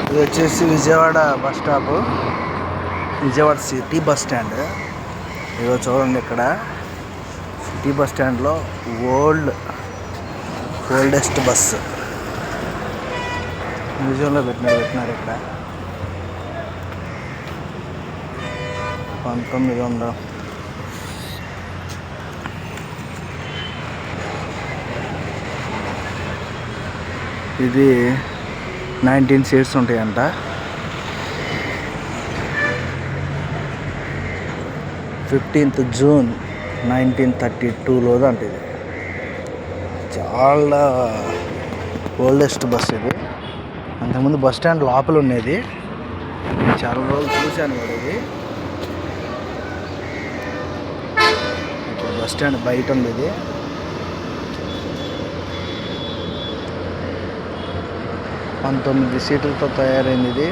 ఇది వచ్చేసి Vijayawada bus stop, Vijayawada city bus stand. ఇదిగో చూడండి, ఇక్కడ సిటీ బస్ స్టాండ్లో ఓల్డెస్ట్ బస్సు మ్యూజియంలో పెట్టినారు ఇక్కడ 1900. ఇది 19 సీట్స్ ఉంటాయంట. 15th జూన్ 1932లో అంట. ఇది చాలా ఓల్డెస్ట్ బస్. ఇది అంతకుముందు బస్ స్టాండ్ లోపల ఉండేది, చాలా రోజులు చూశాను కూడా. ఇది ఇప్పుడు బస్ స్టాండ్ బయట ఉంది. ఇది 19 సీట్లతో తయారైంది. ఇది